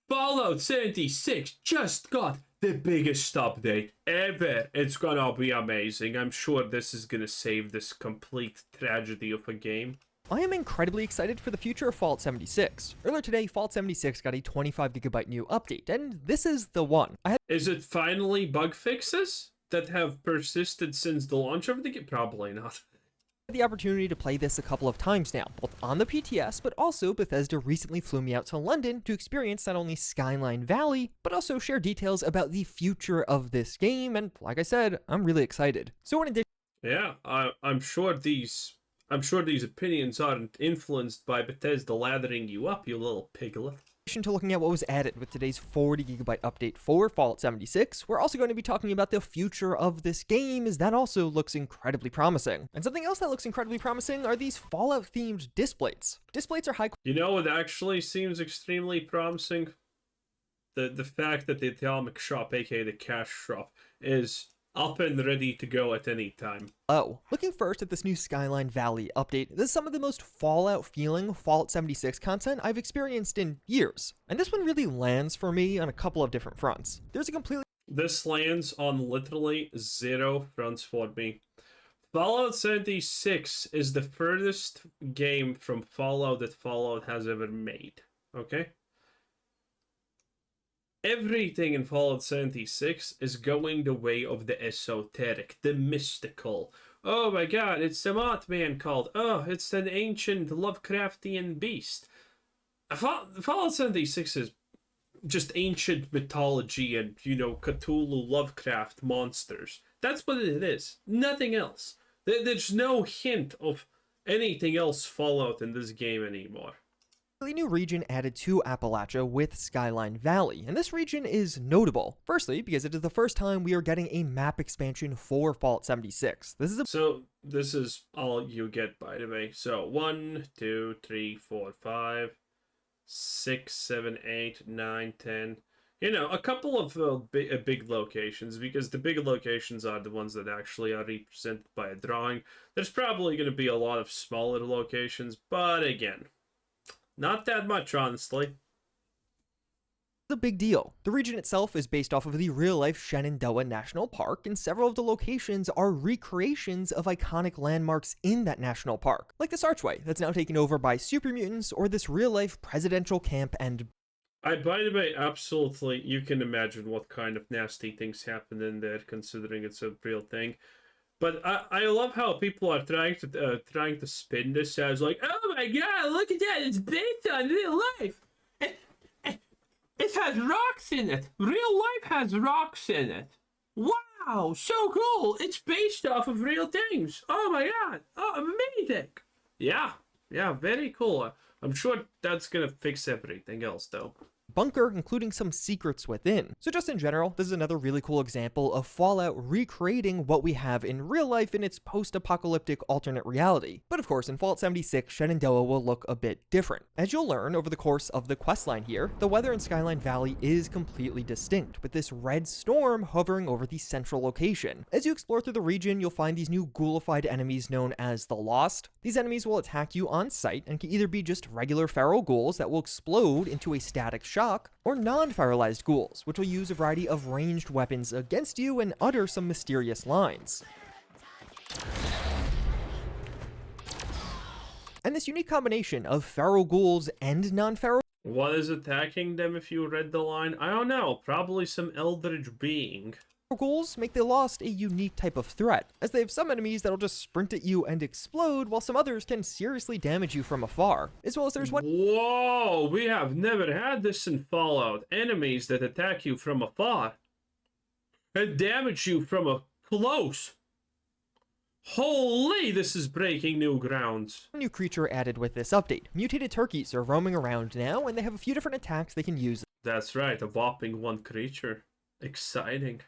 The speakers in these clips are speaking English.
Fallout 76 just got the biggest update ever. It's gonna be amazing. I'm sure this is gonna save this complete tragedy of a game. I am incredibly excited for the future of Fallout 76. Earlier today, Fallout 76 got a 25GB new update, and this is the one. Is it finally bug fixes that have persisted since the launch of the game? Probably not. The opportunity to play this a couple of times now, both on the PTS, but also Bethesda recently flew me out to London to experience not only Skyline Valley, but also share details about the future of this game, and like I said, I'm really excited. So in addition... Yeah, I'm sure these opinions aren't influenced by Bethesda lathering you up, you little piglet. In addition to looking at what was added with today's 40GB update for Fallout 76, we're also going to be talking about the future of this game, as that also looks incredibly promising. And something else that looks incredibly promising are these Fallout-themed displays. Displays are high... You know what actually seems extremely promising? The fact that the Atomic Shop, aka the Cash Shop, is up and ready to go at any time. Oh, looking first at this new Skyline Valley update, this is some of the most Fallout-feeling Fallout 76 content I've experienced in years. And this one really lands for me on a couple of different fronts. There's a completely... This lands on literally 0 fronts for me. Fallout 76 is the furthest game from Fallout that Fallout has ever made, okay? Everything in Fallout 76 is going the way of the esoteric, the mystical. Oh my god, it's the Mothman called. Oh, it's an ancient Lovecraftian beast. Fallout 76 is just ancient mythology and, you know, Cthulhu Lovecraft monsters. That's what it is. Nothing else. There's no hint of anything else Fallout in this game anymore. A new region added to Appalachia with Skyline Valley, and this region is notable. Firstly, because it is the first time we are getting a map expansion for Fallout 76. So this is all you get, by the way. So 1, 2, 3, 4, 5, 6, 7, 8, 9, 10. You know, a couple of big locations, because the big locations are the ones that actually are represented by a drawing. There's probably going to be a lot of smaller locations, but again, not that much, honestly. A big deal. The region itself is based off of the real-life Shenandoah National Park, and several of the locations are recreations of iconic landmarks in that national park, like this archway that's now taken over by super mutants, or this real-life presidential camp and... By the way, absolutely, you can imagine what kind of nasty things happen in there, considering it's a real thing. But I love how people are trying to spin this as like, oh my god, look at that, it's based on real life. It has rocks in it. Real life has rocks in it. Wow, so cool. It's based off of real things. Oh my god. Oh, amazing. Yeah, very cool. I'm sure that's gonna fix everything else though. Bunker, including some secrets within. So just in general, this is another really cool example of Fallout recreating what we have in real life in its post-apocalyptic alternate reality. But of course, in Fallout 76, Shenandoah will look a bit different. As you'll learn over the course of the questline here, the weather in Skyline Valley is completely distinct, with this red storm hovering over the central location. As you explore through the region, you'll find these new ghoulified enemies known as the Lost. These enemies will attack you on sight and can either be just regular feral ghouls that will explode into a static shock, or non-feralized ghouls, which will use a variety of ranged weapons against you and utter some mysterious lines. And this unique combination of feral ghouls and non-feral... What is attacking them if you read the line? I don't know, probably some eldritch being. Ghouls make the Lost a unique type of threat, as they have some enemies that'll just sprint at you and explode, while some others can seriously damage you from afar, as well as there's one... Whoa, we have never had this in Fallout. Enemies that attack you from afar and damage you from a close. Holy, this is breaking new grounds. New creature added with this update. Mutated turkeys are roaming around now, and they have a few different attacks they can use. That's right, a whopping one creature. Exciting.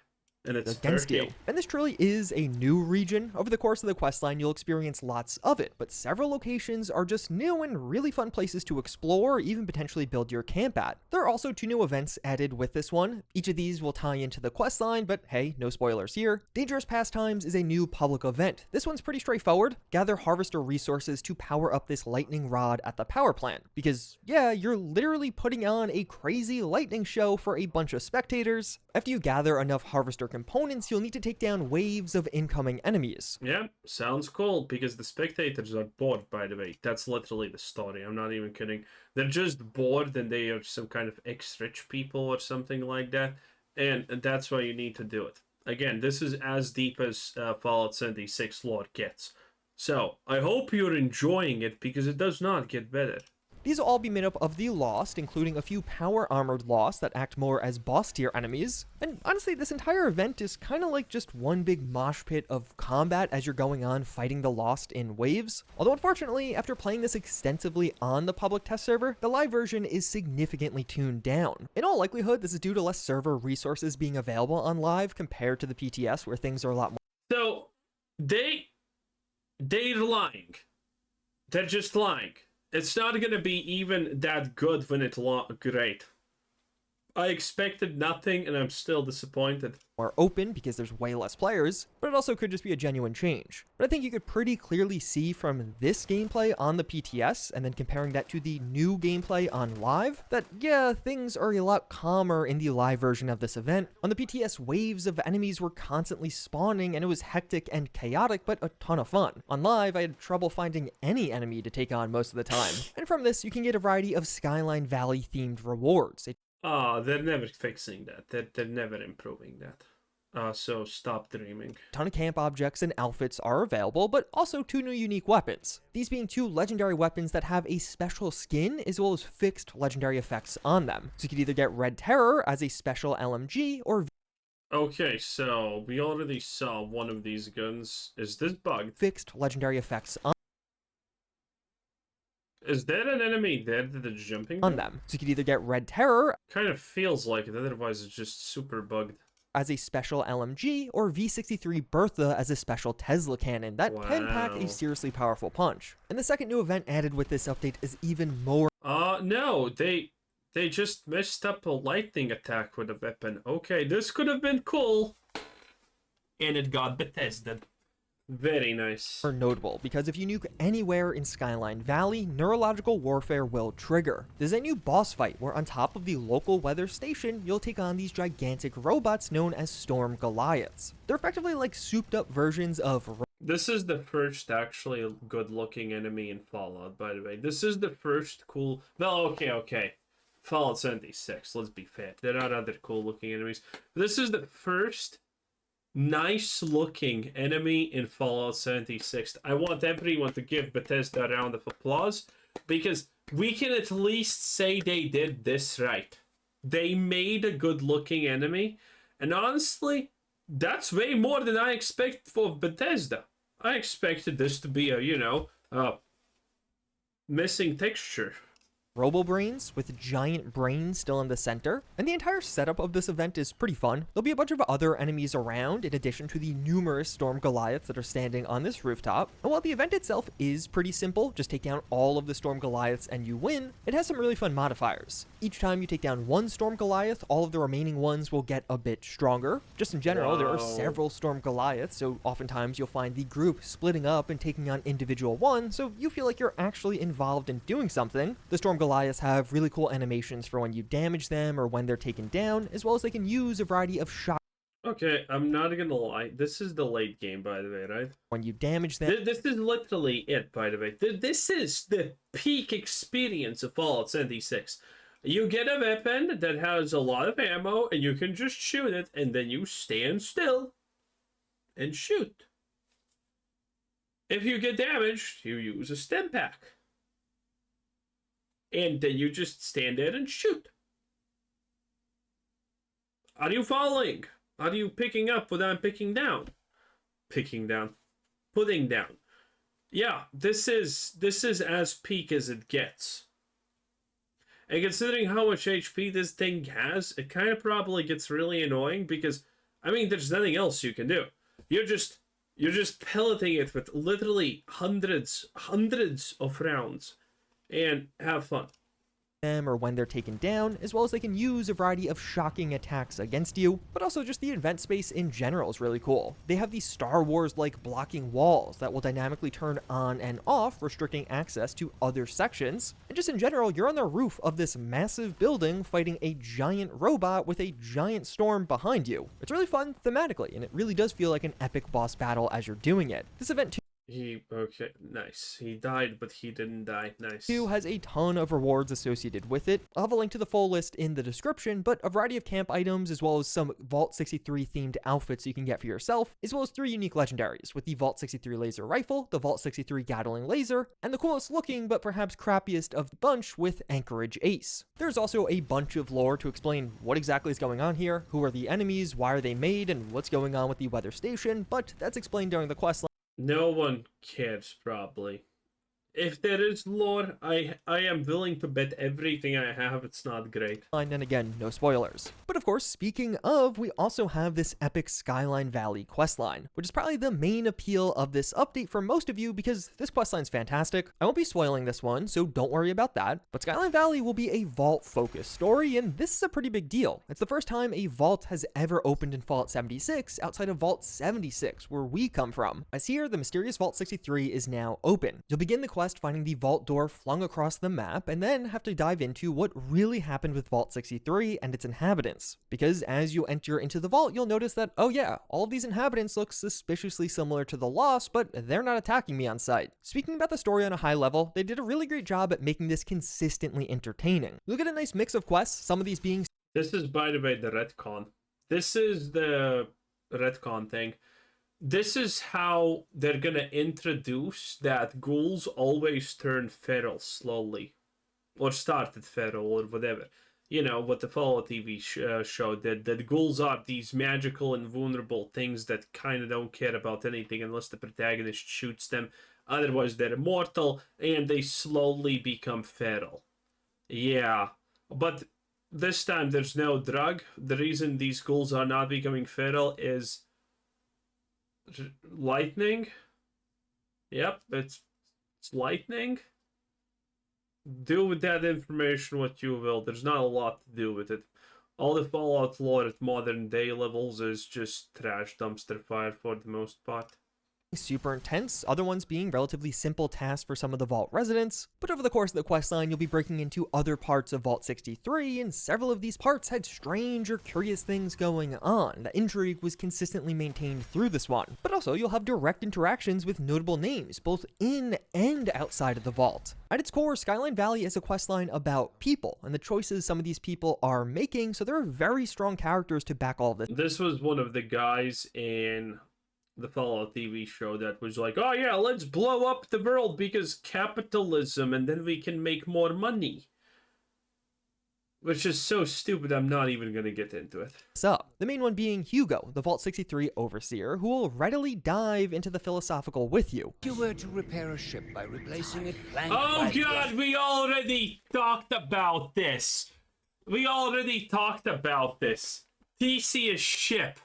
And it's against you. Turkey. And this truly is a new region. Over the course of the questline, you'll experience lots of it, but several locations are just new and really fun places to explore, or even potentially build your camp at. There are also 2 new events added with this one. Each of these will tie into the questline, but hey, no spoilers here. Dangerous Pastimes is a new public event. This one's pretty straightforward. Gather harvester resources to power up this lightning rod at the power plant. Because, yeah, you're literally putting on a crazy lightning show for a bunch of spectators. After you gather enough harvester components, you'll need to take down waves of incoming enemies. Yeah, sounds cool, because the spectators are bored, by the way. That's literally the story. I'm not even kidding. They're just bored and they are some kind of ex-rich people or something like that. And that's why you need to do it. Again, this is as deep as Fallout 76 lore gets. So, I hope you're enjoying it, because it does not get better. These will all be made up of the Lost, including a few power-armored Lost that act more as boss-tier enemies. And honestly, this entire event is kind of like just one big mosh pit of combat as you're going on fighting the Lost in waves. Although unfortunately, after playing this extensively on the public test server, the live version is significantly tuned down. In all likelihood, this is due to less server resources being available on live compared to the PTS, where things are a lot more. So, they're lying. They're just lying. It's not going to be even that good when it's great. I expected nothing, and I'm still disappointed. More open because there's way less players, but it also could just be a genuine change. But I think you could pretty clearly see from this gameplay on the PTS, and then comparing that to the new gameplay on live, that yeah, things are a lot calmer in the live version of this event. On the PTS, waves of enemies were constantly spawning, and it was hectic and chaotic, but a ton of fun. On live, I had trouble finding any enemy to take on most of the time. And from this, you can get a variety of Skyline Valley themed rewards. They're never fixing that. They're never improving that. So stop dreaming. A ton of camp objects and outfits are available, but also 2 new unique weapons. These being 2 legendary weapons that have a special skin as well as fixed legendary effects on them. So you could either get Red Terror as a special LMG or Okay, so we already saw one of these guns. Is this bugged? fixed legendary effects on Is there an enemy there that is jumping them. So you could either get Red Terror Kind of feels like it, otherwise it's just super bugged. as a special LMG or V63 Bertha as a special Tesla cannon that can pack Wow. a seriously powerful punch. And the second new event added with this update is even more No, they just messed up a lightning attack with a weapon. Okay, this could have been cool. And it got Bethesda. Very nice. notable, because if you nuke anywhere in Skyline Valley, neurological warfare will trigger. There's a new boss fight where on top of the local weather station, you'll take on these gigantic robots known as Storm Goliaths. They're effectively like souped up versions of This is the first actually good-looking enemy in Fallout, by the way. This is the first cool... Well, okay. Fallout 76, let's be fair. There are other cool-looking enemies. This is the first nice-looking enemy in Fallout 76. I want everyone to give Bethesda a round of applause, because we can at least say they did this right. They made a good-looking enemy, and honestly, that's way more than I expect for Bethesda. I expected this to be a, missing texture. Robo-brains with giant brains still in the center, and the entire setup of this event is pretty fun. There'll be a bunch of other enemies around in addition to the numerous Storm Goliaths that are standing on this rooftop. And while the event itself is pretty simple, just take down all of the Storm Goliaths and you win, it has some really fun modifiers. Each time you take down one Storm Goliath, all of the remaining ones will get a bit stronger. Just in general, there are Wow. several Storm Goliaths, so oftentimes you'll find the group splitting up and taking on individual ones, so you feel like you're actually involved in doing something. The Storm Goliaths have really cool animations for when you damage them or when they're taken down, as well as they can use a variety of shots Okay, I'm not gonna lie. This is the late game, by the way, right? when you damage them. This is literally it, by the way. This is the peak experience of Fallout 76. You get a weapon that has a lot of ammo, and you can just shoot it, and then you stand still and shoot. If you get damaged, you use a stim pack. And then you just stand there and shoot. Are you following? Are you picking up what I'm picking down? Picking down. Putting down. Yeah, this is as peak as it gets. And considering how much HP this thing has, it kind of probably gets really annoying because I mean, there's nothing else you can do. You're just pelleting it with literally hundreds of rounds, and have fun. Them or when they're taken down, as well as they can use a variety of shocking attacks against you, but also just the event space in general is really cool. They have these Star Wars-like blocking walls that will dynamically turn on and off, restricting access to other sections. And just in general, you're on the roof of this massive building fighting a giant robot with a giant storm behind you. It's really fun thematically, and it really does feel like an epic boss battle as you're doing it. This event Okay, nice. He died, but he didn't die. Nice. 2 has a ton of rewards associated with it. I'll have a link to the full list in the description, but a variety of camp items as well as some Vault 63 themed outfits you can get for yourself, as well as 3 unique legendaries with the Vault 63 laser rifle, the Vault 63 Gatling laser, and the coolest looking but perhaps crappiest of the bunch with Anchorage Ace. There's also a bunch of lore to explain what exactly is going on here, who are the enemies, why are they made, and what's going on with the weather station, but that's explained during the quest No one cares, probably. If there is lore, I am willing to bet everything I have it's not great. and again, no spoilers. But of course, speaking of, we also have this epic Skyline Valley questline, which is probably the main appeal of this update for most of you because this questline's fantastic. I won't be spoiling this one, so don't worry about that. But Skyline Valley will be a vault-focused story, and this is a pretty big deal. It's the first time a vault has ever opened in Fallout 76 outside of Vault 76, where we come from. As here, the mysterious Vault 63 is now open. You'll begin the quest finding the vault door flung across the map, and then have to dive into what really happened with Vault 63 and its inhabitants. Because as you enter into the vault, you'll notice that, oh yeah, all of these inhabitants look suspiciously similar to the Lost, but they're not attacking me on sight. Speaking about the story on a high level, they did a really great job at making this consistently entertaining. You'll get a nice mix of quests, some of these being This is, by the way, the retcon. This is the retcon thing. This is how they're gonna introduce that ghouls always turn feral slowly. Or started feral, or whatever. You know, what the Fallout TV show did. That ghouls are these magical and vulnerable things that kind of don't care about anything unless the protagonist shoots them. Otherwise, they're immortal, and they slowly become feral. Yeah, but this time there's no drug. The reason these ghouls are not becoming feral is lightning. Yep, it's lightning. Do with that information what you will. There's not a lot to do with it. All the Fallout lore at modern day levels is just trash dumpster fire for the most part. Super intense, other ones being relatively simple tasks for some of the Vault residents, but over the course of the questline you'll be breaking into other parts of Vault 63, and several of these parts had strange or curious things going on. The intrigue was consistently maintained through this one, but also you'll have direct interactions with notable names, both in and outside of the Vault. At its core, Skyline Valley is a questline about people, and the choices some of these people are making, so there are very strong characters to back all this. This was one of the guys in the Fallout TV show that was like, oh yeah, let's blow up the world because capitalism and then we can make more money. Which is so stupid, I'm not even gonna get into it. Up. The main one being Hugo, the Vault 63 overseer, who will readily dive into the philosophical with you. If you were to repair a ship by replacing it plank Oh by god, we already talked about this. Theseus ship.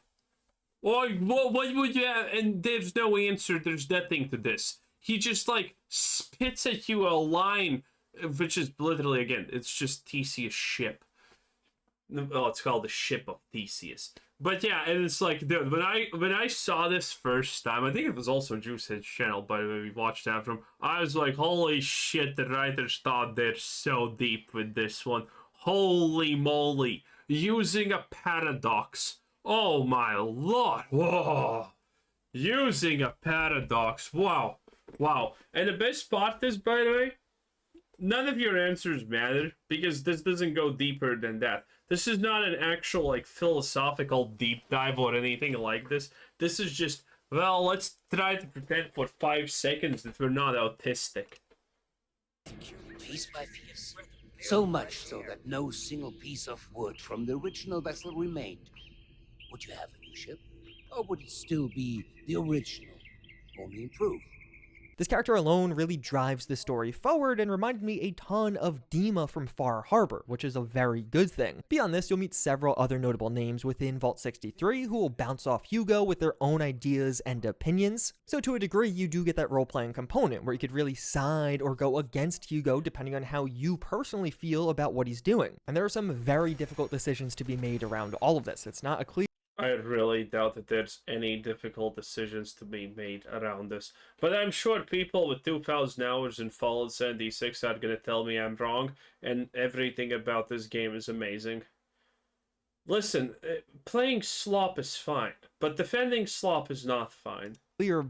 Or what would you have? And there's no answer, there's nothing to this. He just like spits at you a line, which is literally, again, it's just Theseus ship. Well, it's called the Ship of Theseus. But yeah, and it's like, dude, when I saw this first time, I think it was also Juicehead's channel, by the way, we watched after him. I was like, holy shit, the writers thought they're so deep with this one. Holy moly. Using a paradox. Oh my lord. Whoa. Using a paradox. Wow. Wow. And the best part is, by the way, none of your answers matter because this doesn't go deeper than that. This is not an actual like philosophical deep dive or anything like this. This is just, well, let's try to pretend for 5 seconds that we're not autistic. piece by piece. So much so that no single piece of wood from the original vessel remained. Would you have a new ship? Or would it still be the original, only improved? This character alone really drives the story forward and reminded me a ton of Dima from Far Harbor, which is a very good thing. Beyond this, you'll meet several other notable names within Vault 63 who will bounce off Hugo with their own ideas and opinions. So to a degree, you do get that role-playing component where you could really side or go against Hugo depending on how you personally feel about what he's doing. And there are some very difficult decisions to be made around all of this. It's not a clear I really doubt that there's any difficult decisions to be made around this. But I'm sure people with 2,000 hours in Fallout 76 are going to tell me I'm wrong, and everything about this game is amazing. Listen, playing slop is fine, but defending slop is not fine.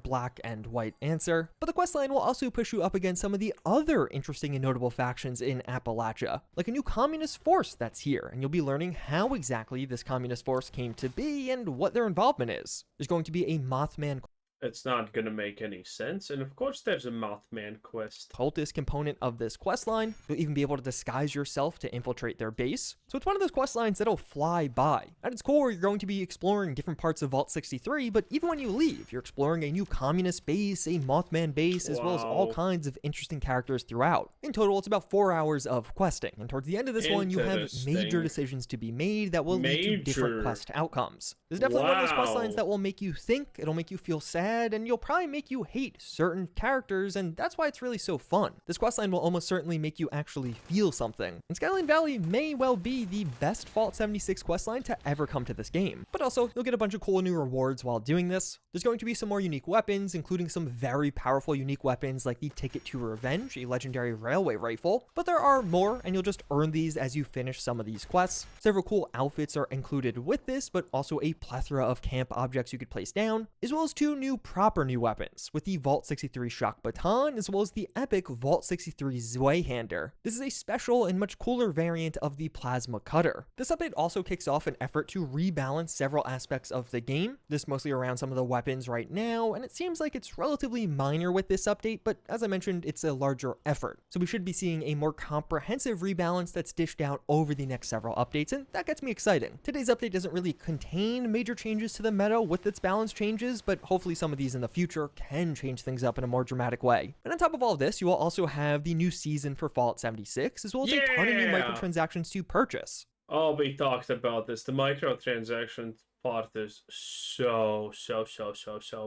black and white answer, but the questline will also push you up against some of the other interesting and notable factions in Appalachia, like a new communist force that's here, and you'll be learning how exactly this communist force came to be and what their involvement is. There's going to be a Mothman It's not gonna make any sense, and of course there's a Mothman quest. cultist component of this questline. You'll even be able to disguise yourself to infiltrate their base. So it's one of those questlines that'll fly by. At its core, you're going to be exploring different parts of Vault 63, but even when you leave, you're exploring a new communist base, a Mothman base, as well as all Wow. kinds of interesting characters throughout. In total, it's about 4 hours of questing, and towards the end of this one, you have major Interesting. decisions to be made that will lead to different Major. quest outcomes. There's definitely one of those questlines Wow. that will make you think, it'll make you feel sad, and you'll probably make you hate certain characters, and that's why it's really so fun. This questline will almost certainly make you actually feel something. And Skyline Valley may well be the best Fallout 76 questline to ever come to this game. But also, you'll get a bunch of cool new rewards while doing this. There's going to be some more unique weapons, including some very powerful unique weapons like the Ticket to Revenge, a legendary railway rifle. But there are more, and you'll just earn these as you finish some of these quests. Several cool outfits are included with this, but also a plethora of camp objects you could place down, as well as 2 new proper new weapons, with the Vault 63 Shock Baton, as well as the epic Vault 63 Zweihander. This is a special and much cooler variant of the Plasma Cutter. This update also kicks off an effort to rebalance several aspects of the game, this mostly around some of the weapons right now, and it seems like it's relatively minor with this update, but as I mentioned, it's a larger effort. So we should be seeing a more comprehensive rebalance that's dished out over the next several updates, and that gets me exciting. Today's update doesn't really contain major changes to the meta with its balance changes, but hopefully some of these in the future can change things up in a more dramatic way. And on top of all of this, you will also have the new season for Fallout 76, as well as a ton of new Yeah! microtransactions to purchase. Oh, we talked about this. The microtransaction part is so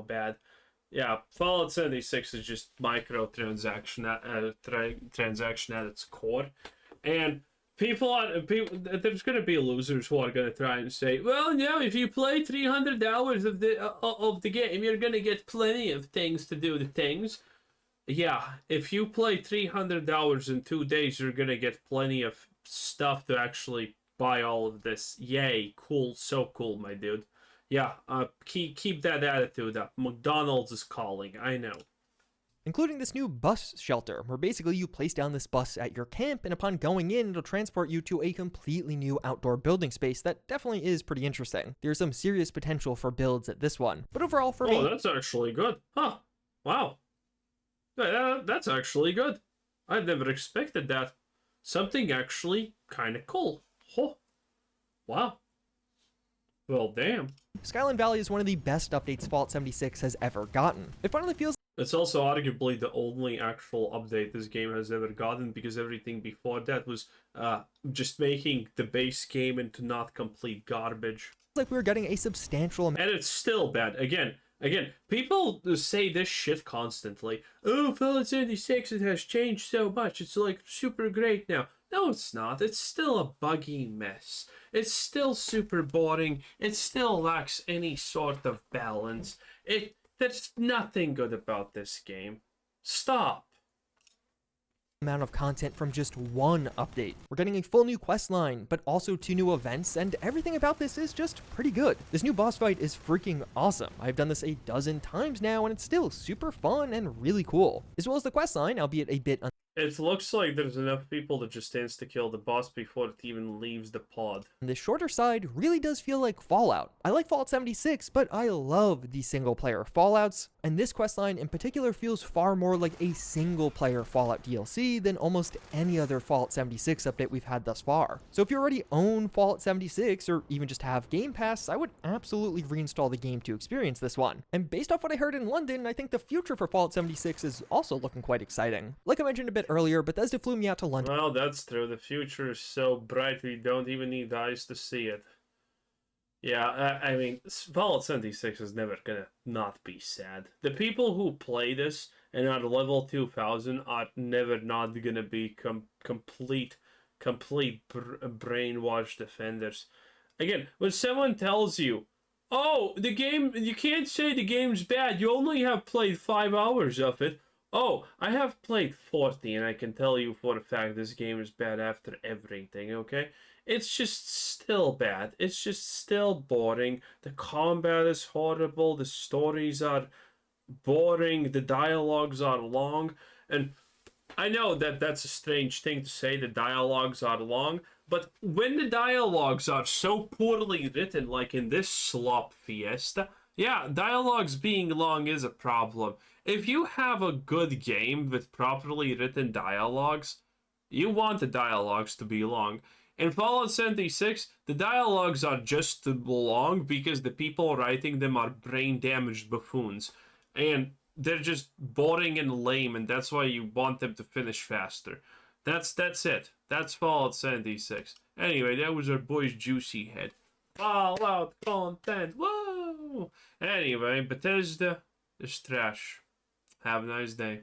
bad. Yeah, Fallout 76 is just transaction at its core. And there's going to be losers who are going to try and say, well, no, if you play 300 hours of the game, you're going to get plenty of things to do the things. Yeah, if you play 300 hours in 2 days, you're going to get plenty of stuff to actually buy all of this. Yay, cool, so cool, my dude. Yeah, keep that attitude up. McDonald's is calling, I know. Including this new bus shelter, where basically you place down this bus at your camp, and upon going in, it'll transport you to a completely new outdoor building space that definitely is pretty interesting. There's some serious potential for builds at this one. But overall for me... Oh, that's actually good. Huh. Wow. That's actually good. I never expected that. Something actually kind of cool. Oh. Wow. Well, damn. Skyline Valley is one of the best updates Fallout 76 has ever gotten. It finally feels It's also arguably the only actual update this game has ever gotten, because everything before that was just making the base game into not complete garbage. like we were getting a substantial amount And it's still bad. Again, people say this shit constantly. Oh, Fallout 76, it has changed so much. It's like super great now. No, it's not. It's still a buggy mess. It's still super boring. It still lacks any sort of balance. There's nothing good about this game. Stop. of content from just one update. We're getting a full new quest line, but also 2 new events, and everything about this is just pretty good. This new boss fight is freaking awesome. I've done this a dozen times now, and it's still super fun and really cool. As well as the quest line, albeit a bit It looks like there's enough people to just insta-kill the boss before it even leaves the pod. The shorter side really does feel like Fallout. I like Fallout 76, but I love the single player Fallouts, and this questline in particular feels far more like a single player Fallout DLC than almost any other Fallout 76 update we've had thus far. So if you already own Fallout 76 or even just have Game Pass, I would absolutely reinstall the game to experience this one. And based off what I heard in London, I think the future for Fallout 76 is also looking quite exciting. Like I mentioned a bit earlier, Bethesda flew me out to London. Well, that's true. The future is so bright we don't even need eyes to see it. Yeah, I mean, Fallout 76 is never gonna not be sad. The people who play this and are level 2000 are never not gonna be complete brainwashed defenders. Again, when someone tells you, oh, the game, you can't say the game's bad, you only have played 5 hours of it. Oh, I have played 40, and I can tell you for a fact this game is bad after everything, okay? It's just still bad. It's just still boring. The combat is horrible. The stories are boring. The dialogues are long. And I know that that's a strange thing to say, the dialogues are long, but when the dialogues are so poorly written, like in this slop fiesta, yeah, dialogues being long is a problem. If you have a good game with properly written dialogues, you want the dialogues to be long. In Fallout 76, the dialogues are just long because the people writing them are brain-damaged buffoons. And they're just boring and lame, and that's why you want them to finish faster. That's it. That's Fallout 76. Anyway, that was our boy's juicy head. Fallout content. Whoa! Anyway, Bethesda is trash. Have a nice day.